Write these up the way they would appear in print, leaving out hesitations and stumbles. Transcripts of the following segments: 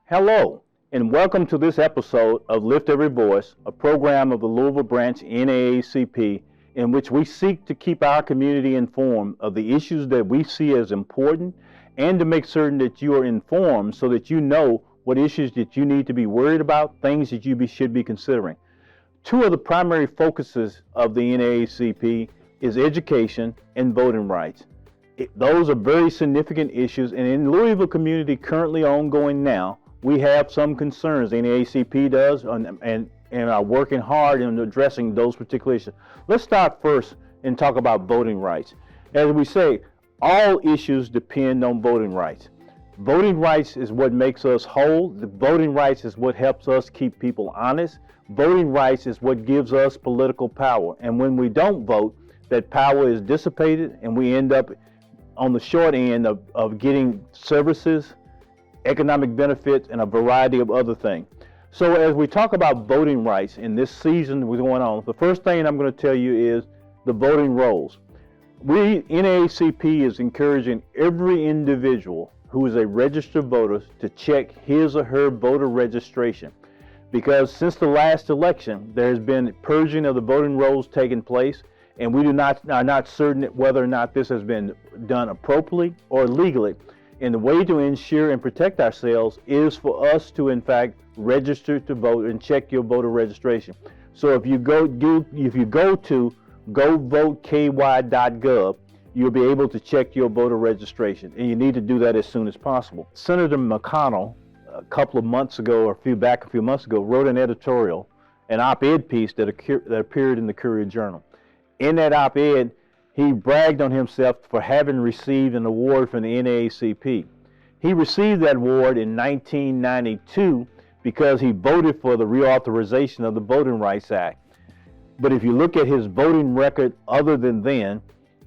Hello, and welcome to this episode of Lift Every Voice, a program of the Louisville branch NAACP, in which we seek to keep our community informed of the issues that we see as important and to make certain that you are informed so that you know what issues that you need to be worried about, things that you should be considering. Two of the primary focuses of the NAACP is education and voting rights. Those are very significant issues, and in Louisville community currently ongoing now, we have some concerns. The NAACP does and are working hard in addressing those particular issues. Let's start first and talk about voting rights. As we say, all issues depend on voting rights. Voting rights is what makes us whole. The voting rights is what helps us keep people honest. Voting rights is what gives us political power. And when we don't vote, that power is dissipated and we end up on the short end of getting services, economic benefits, and a variety of other things. So as we talk about voting rights in this season we're going on, the first thing I'm going to tell you is the voting rolls. We, NAACP, is encouraging every individual who is a registered voter to check his or her voter registration, because since the last election there has been purging of the voting rolls taking place, and we are not certain whether or not this has been done appropriately or legally. And the way to ensure and protect ourselves is for us to, in fact, register to vote and check your voter registration. So if you go to govoteky.gov, you'll be able to check your voter registration, and you need to do that as soon as possible. Senator McConnell, a couple of months ago, or a few months ago, wrote an editorial, an op-ed piece that appeared in the Courier Journal. In that op-ed, he bragged on himself for having received an award from the NAACP. He received that award in 1992 because he voted for the reauthorization of the Voting Rights Act. But if you look at his voting record other than then,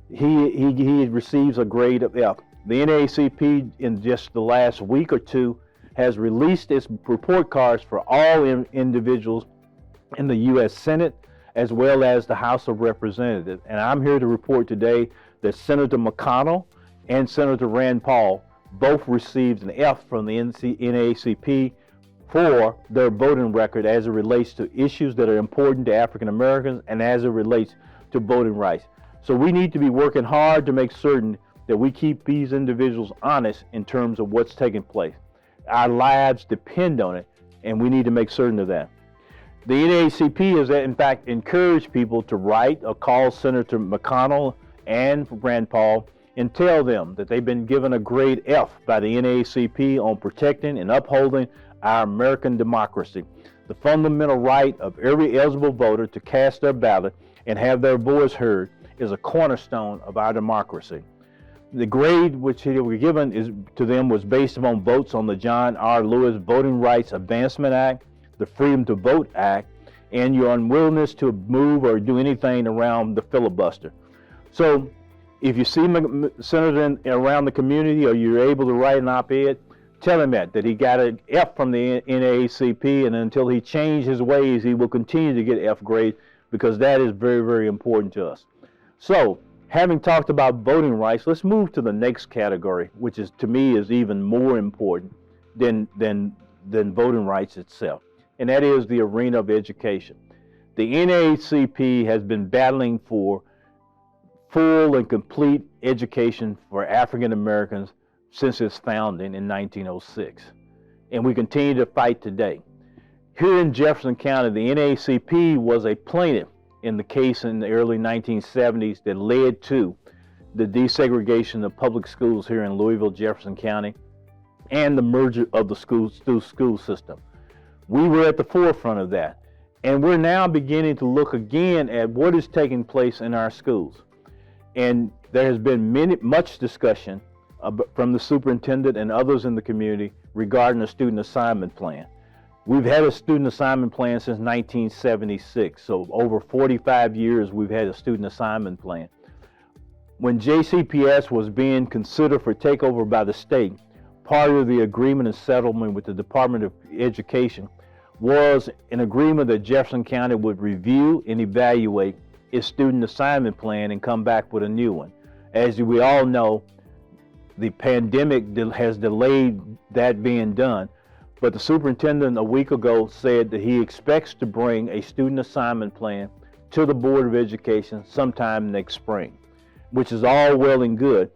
he receives a grade of F. The NAACP in just the last week or two has released its report cards for all individuals in the U.S. Senate as well as the House of Representatives. And I'm here to report today that Senator McConnell and Senator Rand Paul both received an F from the NAACP for their voting record as it relates to issues that are important to African Americans and as it relates to voting rights. So we need to be working hard to make certain that we keep these individuals honest in terms of what's taking place. Our lives depend on it, and we need to make certain of that. The NAACP has, in fact, encouraged people to write or call Senator McConnell and Rand Paul and tell them that they've been given a grade F by the NAACP on protecting and upholding our American democracy. The fundamental right of every eligible voter to cast their ballot and have their voice heard is a cornerstone of our democracy. The grade which they were given to them was based upon votes on the John R. Lewis Voting Rights Advancement Act, the Freedom to Vote Act, and your unwillingness to move or do anything around the filibuster. So if you see Senator around the community or you're able to write an op-ed, tell him that he got an F from the NAACP, and until he changes his ways, he will continue to get F grade, because that is very, very important to us. So having talked about voting rights, let's move to the next category, which is, to me, is even more important than voting rights itself. And that is the arena of education. The NAACP has been battling for full and complete education for African Americans since its founding in 1906. And we continue to fight today. Here in Jefferson County, the NAACP was a plaintiff in the case in the early 1970s that led to the desegregation of public schools here in Louisville, Jefferson County, and the merger of the school system. We were at the forefront of that, and we're now beginning to look again at what is taking place in our schools. And there has been much discussion from the superintendent and others in the community regarding a student assignment plan. We've had a student assignment plan since 1976, so over 45 years we've had a student assignment plan. When JCPS was being considered for takeover by the state, part of the agreement and settlement with the Department of Education was an agreement that Jefferson County would review and evaluate its student assignment plan and come back with a new one. As we all know, the pandemic has delayed that being done, But the superintendent a week ago said that he expects to bring a student assignment plan to the Board of Education sometime next spring, which is all well and good.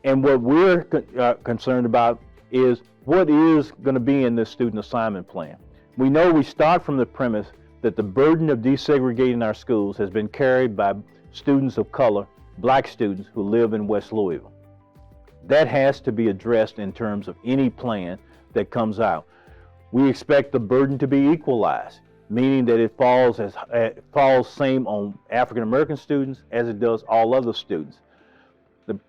And what we're concerned about is what is going to be in this student assignment plan. We know we start from the premise that the burden of desegregating our schools has been carried by students of color, black students who live in West Louisville. That has to be addressed in terms of any plan that comes out. We expect the burden to be equalized, meaning that it falls same on African American students as it does all other students. The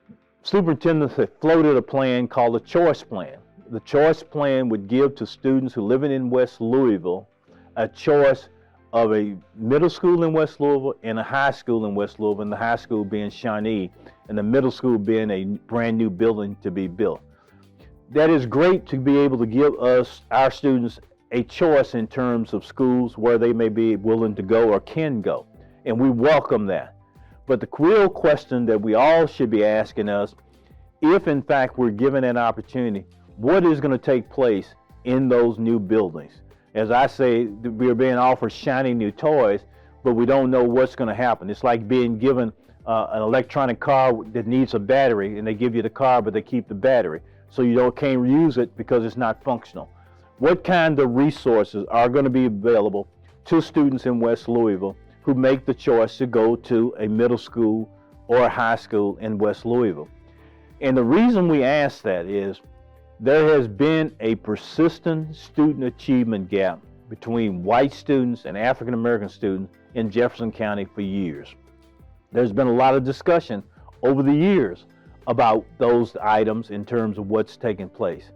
superintendent has floated a plan called the choice plan. The choice plan would give to students who live in West Louisville a choice of a middle school in West Louisville and a high school in West Louisville, and the high school being Shawnee and the middle school being a brand new building to be built. That is great to be able to give our students a choice in terms of schools where they may be willing to go or can go, and we welcome that. But the real question that we all should be asking us, if in fact we're given an opportunity, what is going to take place in those new buildings? As I say, we're being offered shiny new toys, but we don't know what's going to happen. It's like being given an electronic car that needs a battery, and they give you the car, but they keep the battery. So you can't use it because it's not functional. What kind of resources are going to be available to students in West Louisville who make the choice to go to a middle school or a high school in West Louisville? And the reason we ask that is there has been a persistent student achievement gap between white students and African American students in Jefferson County for years. There's been a lot of discussion over the years about those items in terms of what's taking place.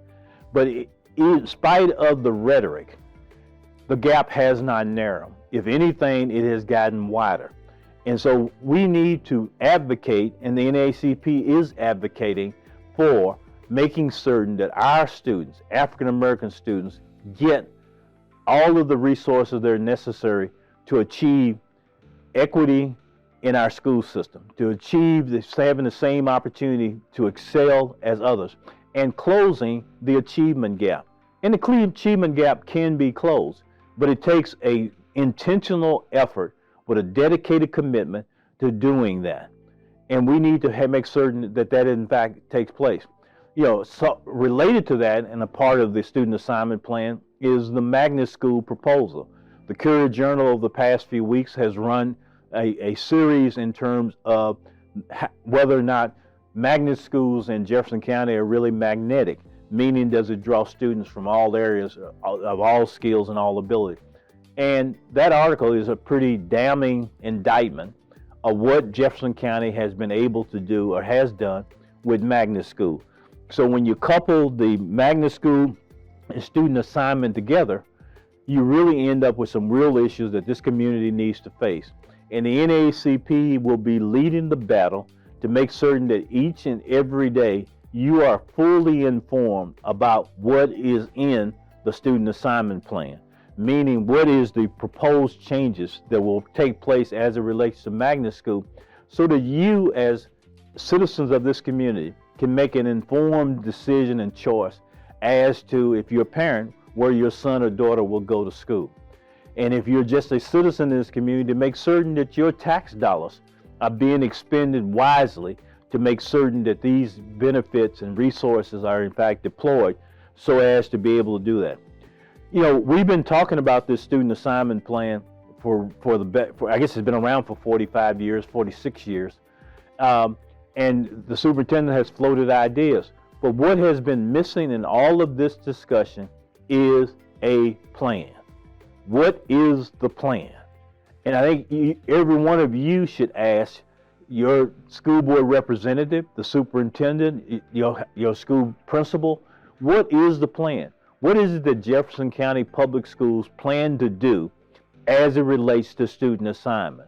But in spite of the rhetoric, the gap has not narrowed. If anything, it has gotten wider. And so we need to advocate, and the NAACP is advocating for making certain that our students, African American students, get all of the resources that are necessary to achieve equity in our school system, to achieve having the same opportunity to excel as others, and closing the achievement gap. And the achievement gap can be closed, but it takes an intentional effort with a dedicated commitment to doing that. And we need to make certain that that in fact takes place. So related to that, and a part of the student assignment plan, is the magnet school proposal. The Courier Journal over the past few weeks has run a series in terms of whether or not magnet schools in Jefferson County are really magnetic, meaning does it draw students from all areas of all skills and all ability. And that article is a pretty damning indictment of what Jefferson County has been able to do or has done with magnet school. So when you couple the magnet school and student assignment together, you really end up with some real issues that this community needs to face. And the NAACP will be leading the battle to make certain that each and every day you are fully informed about what is in the student assignment plan, meaning what is the proposed changes that will take place as it relates to magnet school, so that you as citizens of this community can make an informed decision and choice as to, if you're a parent, where your son or daughter will go to school. And if you're just a citizen in this community, to make certain that your tax dollars are being expended wisely to make certain that these benefits and resources are in fact deployed so as to be able to do that. We've been talking about this student assignment plan for I guess it's been around for 45 years, 46 years. And the superintendent has floated ideas. But what has been missing in all of this discussion is a plan. What is the plan? And I think every one of you should ask your school board representative, the superintendent, your school principal, what is the plan? What is it that Jefferson County Public Schools plan to do as it relates to student assignment?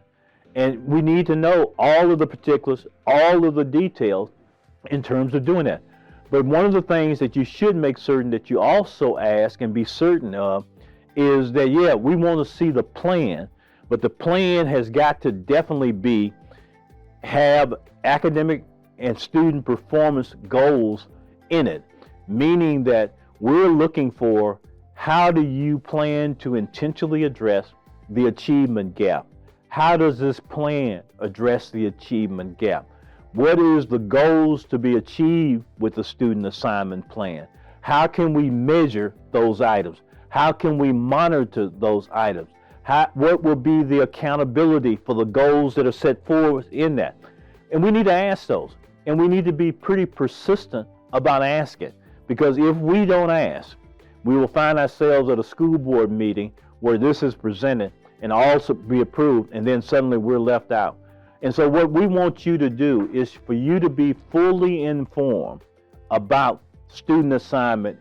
And we need to know all of the particulars, all of the details in terms of doing that. But one of the things that you should make certain that you also ask and be certain of is that, we want to see the plan, but the plan has got to definitely have academic and student performance goals in it, meaning that we're looking for How do you plan to intentionally address the achievement gap? How does this plan address the achievement gap? What is the goals to be achieved with the student assignment plan? How can we measure those items? How can we monitor those items? What will be the accountability for the goals that are set forth in that? And we need to ask those. And we need to be pretty persistent about asking. Because if we don't ask, we will find ourselves at a school board meeting where this is presented and also be approved, and then suddenly we're left out. And so what we want you to do is for you to be fully informed about student assignment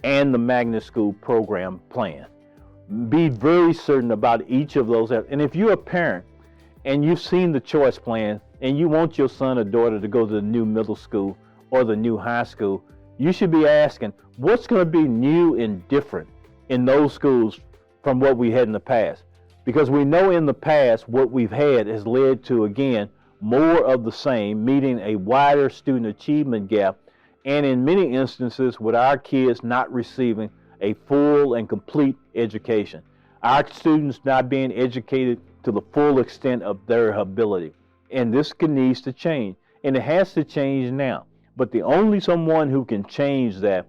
and the magnet school program plan. Be very certain about each of those. And if you're a parent and you've seen the choice plan and you want your son or daughter to go to the new middle school or the new high school, you should be asking, what's going to be new and different in those schools from what we had in the past? Because we know in the past what we've had has led to, again, more of the same, meeting a wider student achievement gap, and in many instances with our kids not receiving a full and complete education. Our students not being educated to the full extent of their ability. And this needs to change. And it has to change now. But the only someone who can change that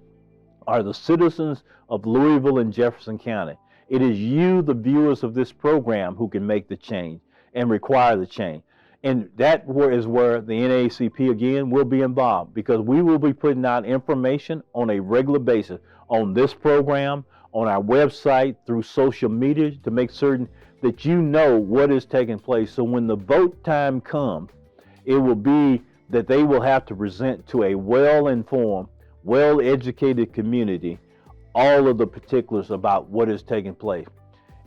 are the citizens of Louisville and Jefferson County. It is you, the viewers of this program, who can make the change and require the change. And that is where the NAACP, again, will be involved, because we will be putting out information on a regular basis on this program, on our website, through social media, to make certain that you know what is taking place. So when the vote time comes, it will be that they will have to present to a well-informed, well-educated community all of the particulars about what is taking place.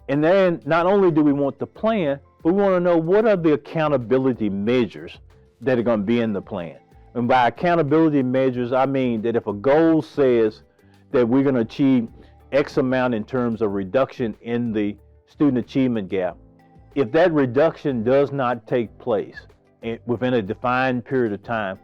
And then not only do we want the plan, but we want to know what are the accountability measures that are going to be in the plan. And by accountability measures, I mean that if a goal says that we're going to achieve X amount in terms of reduction in the student achievement gap, if that reduction does not take place within a defined period of time,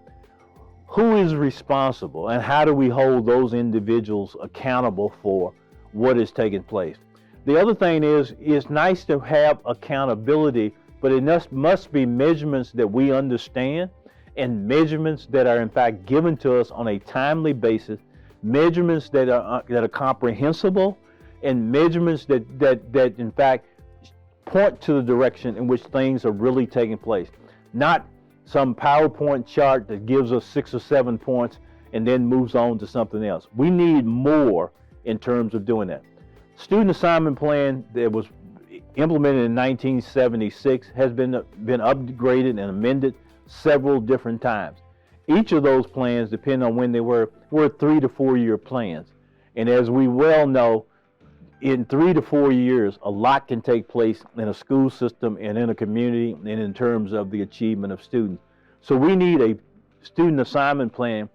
who is responsible and how do we hold those individuals accountable for what is taking place? The other thing is, it's nice to have accountability, but it must be measurements that we understand and measurements that are in fact given to us on a timely basis, measurements that are comprehensible, and measurements that in fact point to the direction in which things are really taking place. Not some PowerPoint chart that gives us 6 or 7 points and then moves on to something else. We need more in terms of doing that. Student assignment plan that was implemented in 1976 has been upgraded and amended several different times. Each of those plans, depending on when they were 3 to 4 year plans. And as we well know, in 3 to 4 years, a lot can take place in a school system and in a community and in terms of the achievement of students. So we need a student assignment plan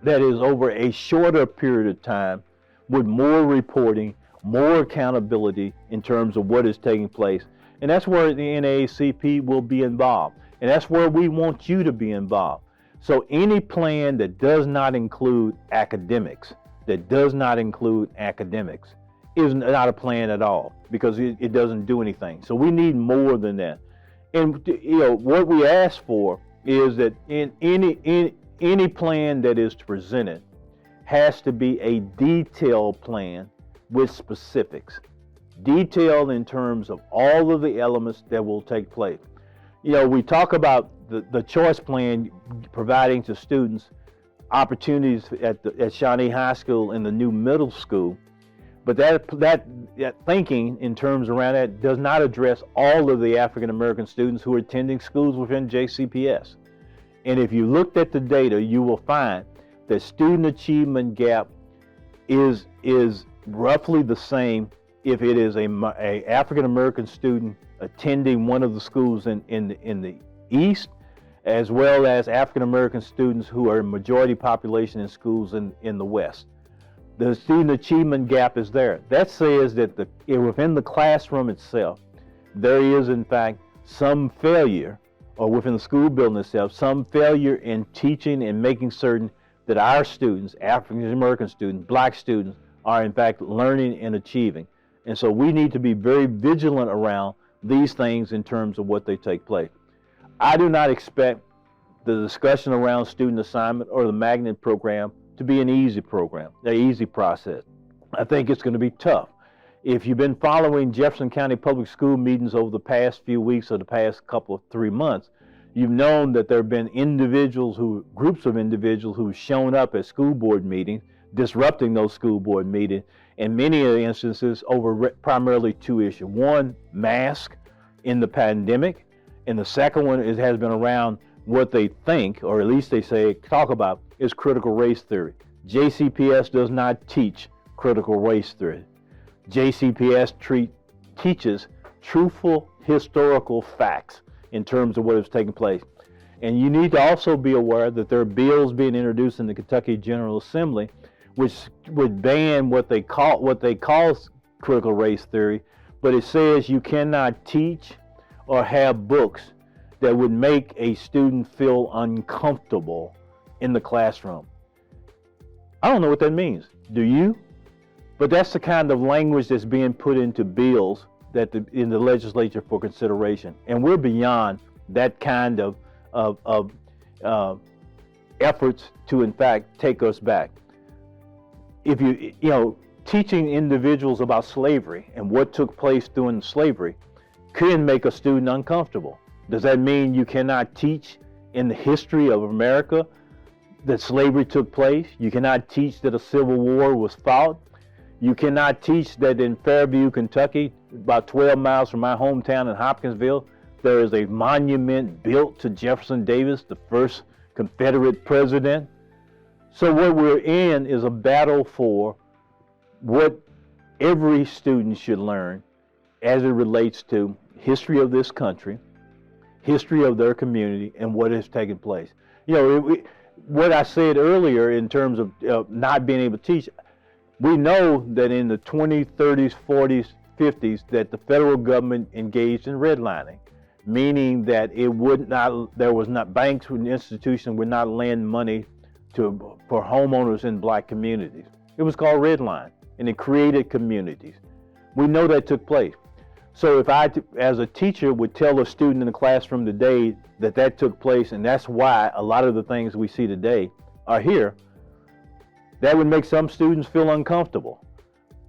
that is over a shorter period of time with more reporting, more accountability in terms of what is taking place. And that's where the NAACP will be involved. And that's where we want you to be involved. So any plan that does not include academics, is not a plan at all, because it doesn't do anything. So we need more than that. And what we ask for is that in any plan that is presented has to be a detailed plan with specifics. Detailed in terms of all of the elements that will take place. We talk about the choice plan providing to students opportunities at Shawnee High School and the new middle school, but that thinking in terms around that does not address all of the African American students who are attending schools within JCPS. And if you looked at the data, you will find that student achievement gap is roughly the same if it is a African American student attending one of the schools in the East, as well as African American students who are a majority population in schools in the West. The student achievement gap is there. That says that within the classroom itself, there is in fact some failure, or within the school building itself, some failure in teaching and making certain that our students, African American students, Black students, are in fact learning and achieving. And so we need to be very vigilant around these things in terms of what they take place. I do not expect the discussion around student assignment or the magnet program to be an easy program, an easy process. I think it's going to be tough. If you've been following Jefferson County Public School meetings over the past few weeks or the past couple of 3 months, you've known that there have been groups of individuals who've shown up at school board meetings, disrupting those school board meetings, in many of the instances over primarily two issues. One, mask in the pandemic, and the second one has been around what they think, or at least they talk about, is critical race theory. JCPS does not teach critical race theory. JCPS teaches truthful historical facts in terms of what is taking place. And you need to also be aware that there are bills being introduced in the Kentucky General Assembly which would ban what they call critical race theory, but it says you cannot teach or have books that would make a student feel uncomfortable in the classroom. I don't know what that means. Do you? But that's the kind of language that's being put into bills in the legislature for consideration. And we're beyond that kind of efforts to, in fact, take us back. If teaching individuals about slavery and what took place during slavery can make a student uncomfortable. Does that mean you cannot teach in the history of America that slavery took place? You cannot teach that a civil war was fought? You cannot teach that in Fairview, Kentucky, about 12 miles from my hometown in Hopkinsville, there is a monument built to Jefferson Davis, the first Confederate president? So what we're in is a battle for what every student should learn as it relates to history of this country, history of their community, and what has taken place. What I said earlier in terms of not being able to teach, we know that in the 20s, 30s, 40s, 50s, that the federal government engaged in redlining, meaning that banks and institutions would not lend money for homeowners in black communities. It was called redline, and it created communities. We know that took place. So if I, as a teacher, would tell a student in the classroom today that took place, and that's why a lot of the things we see today are here, that would make some students feel uncomfortable.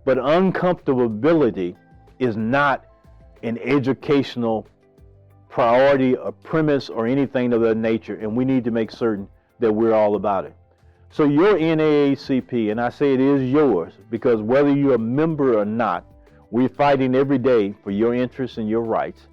But uncomfortability is not an educational priority or premise or anything of that nature, and we need to make certain that we're all about it. So your NAACP, and I say it is yours, because whether you're a member or not, we're fighting every day for your interests and your rights,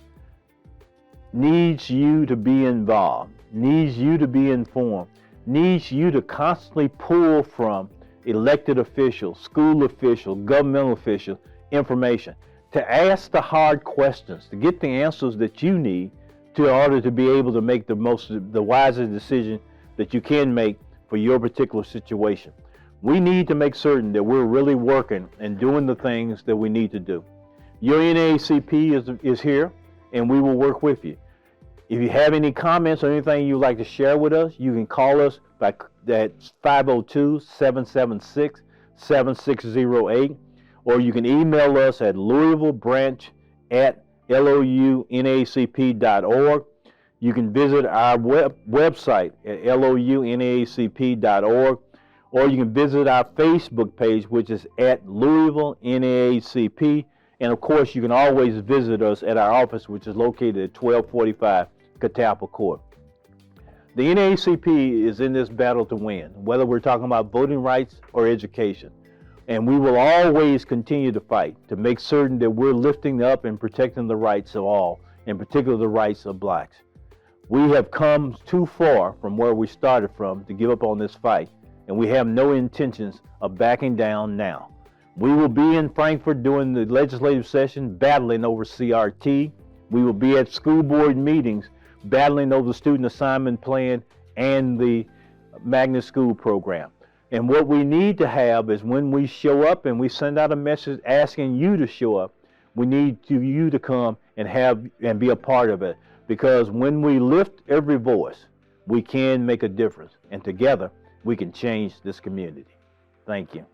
needs you to be involved, needs you to be informed, needs you to constantly pull from elected officials, school officials, governmental officials, information, to ask the hard questions, to get the answers that you need in order to be able to make the wisest decision that you can make for your particular situation. We need to make certain that we're really working and doing the things that we need to do. Your NAACP is here, and we will work with you. If you have any comments or anything you'd like to share with us, you can call us at 502-776-7608, or you can email us at louisvillebranch@lounacp.org. You can visit our website at lounacp.org, or you can visit our Facebook page, which is at Louisville NAACP. And of course, you can always visit us at our office, which is located at 1245 Catalpa Court. The NAACP is in this battle to win, whether we're talking about voting rights or education. And we will always continue to fight to make certain that we're lifting up and protecting the rights of all, in particular the rights of blacks. We have come too far from where we started from to give up on this fight, and we have no intentions of backing down now. We will be in Frankfort during the legislative session battling over CRT. We will be at school board meetings battling over the student assignment plan and the magnet school program. And what we need to have is when we show up and we send out a message asking you to show up, we need you to come and be a part of it. Because when we lift every voice, we can make a difference. And together, we can change this community. Thank you.